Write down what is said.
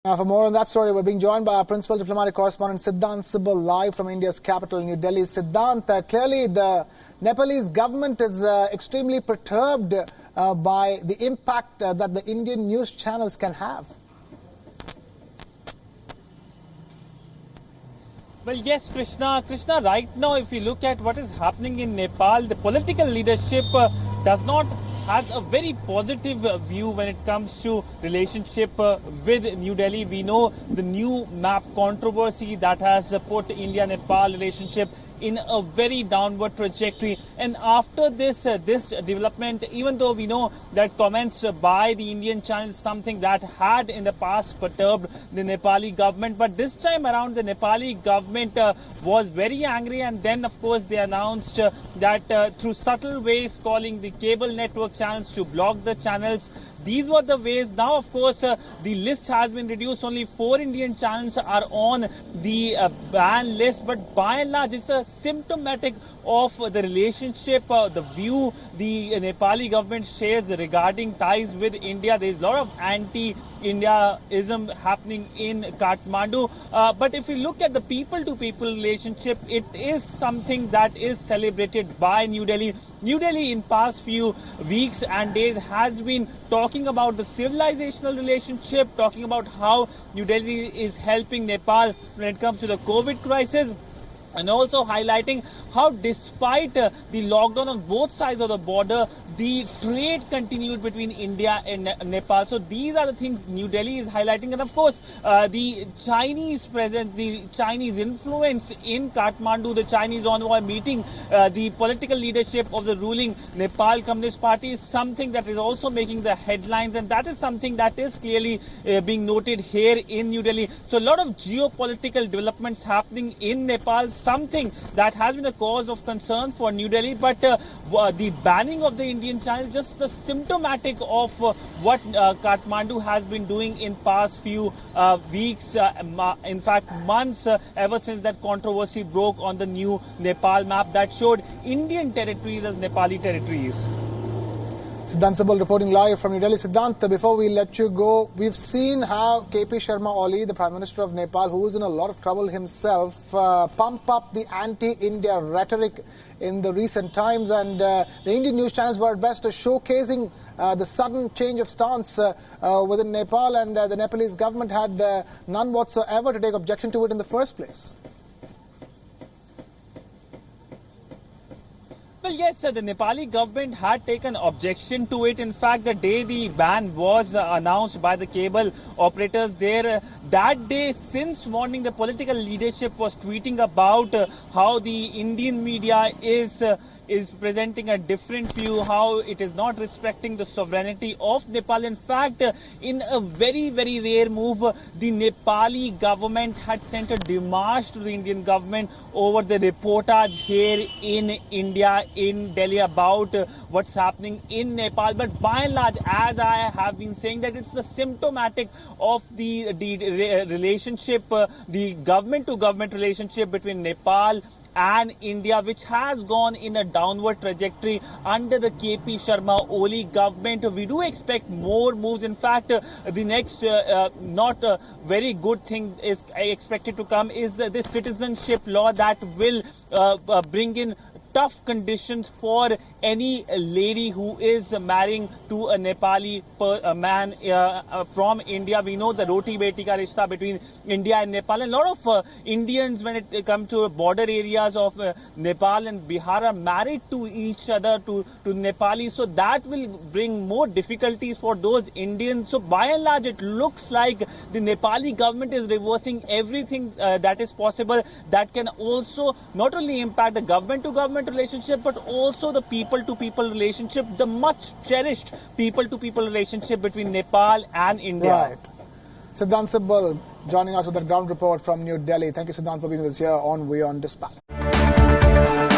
Now, for more on that story, we're being joined by our principal diplomatic correspondent Siddhant Sibal, live from India's capital, New Delhi. Siddhant, clearly the Nepalese government is extremely perturbed by the impact that the Indian news channels can have. Well, yes, Krishna, right now, if you look at what is happening in Nepal, the political leadership has a very positive view when it comes to relationship with New Delhi. We know the new map controversy that has put India-Nepal relationship in a very downward trajectory. And after this development, even though we know that comments by the Indian channel is something that had in the past perturbed the Nepali government, but this time around the Nepali government was very angry, and then of course they announced that through subtle ways, calling the cable network channels to block the channels. These were the ways. Now, of course, the list has been reduced. Only 4 Indian channels are on the ban list. But by and large, it's a symptomatic of the relationship, the view the Nepali government shares regarding ties with India. There is a lot of anti-Indiaism happening in Kathmandu. But if we look at the people-to-people relationship, it is something that is celebrated by New Delhi. New Delhi in past few weeks and days has been talking about the civilizational relationship, talking about how New Delhi is helping Nepal when it comes to the COVID crisis, and also highlighting how despite the lockdown on both sides of the border, the trade continued between India and Nepal. So these are the things New Delhi is highlighting. And of course, the Chinese presence, the Chinese influence in Kathmandu, the Chinese envoy meeting the political leadership of the ruling Nepal Communist Party is something that is also making the headlines. And that is something that is clearly being noted here in New Delhi. So a lot of geopolitical developments happening in Nepal, something that has been a cause of concern for New Delhi. But the banning of the Indian channel is just symptomatic of what Kathmandu has been doing in past few weeks, in fact months, ever since that controversy broke on the new Nepal map that showed Indian territories as Nepali territories. Siddhant Sibal reporting live from New Delhi. Siddhant, before we let you go, we've seen how KP Sharma Oli, the Prime Minister of Nepal, who is in a lot of trouble himself, pump up the anti-India rhetoric in the recent times, and the Indian news channels were at best showcasing the sudden change of stance within Nepal, and the Nepalese government had none whatsoever to take objection to it in the first place. Well, yes, the Nepali government had taken objection to it. In fact, the day the ban was announced by the cable operators there, that day, since morning, the political leadership was tweeting about how the Indian media is presenting a different view, how it is not respecting the sovereignty of Nepal. In fact, in a very, very rare move, the Nepali government had sent a demarche to the Indian government over the reportage here in India, in Delhi, about what's happening in Nepal. But by and large, as I have been saying, that it's the symptomatic of the relationship, the government-to-government relationship between Nepal and India, which has gone in a downward trajectory under the KP Sharma Oli government. We do expect more moves. In fact, the next not very good thing is expected to come is the citizenship law that will bring in tough conditions for any lady who is marrying to a Nepali man from India. We know the roti beti ka rishta between India and Nepal. And a lot of Indians, when it comes to border areas of Nepal and Bihar, are married to each other, to Nepali. So that will bring more difficulties for those Indians. So by and large, it looks like the Nepali government is reversing everything that is possible, that can also not only impact the government-to-government relationship, but also the people-to-people relationship, the much cherished people-to-people relationship between Nepal and India. Right. Siddhant Sibal joining us with that ground report from New Delhi. Thank you, Siddhant, for being with us here on WION Dispatch.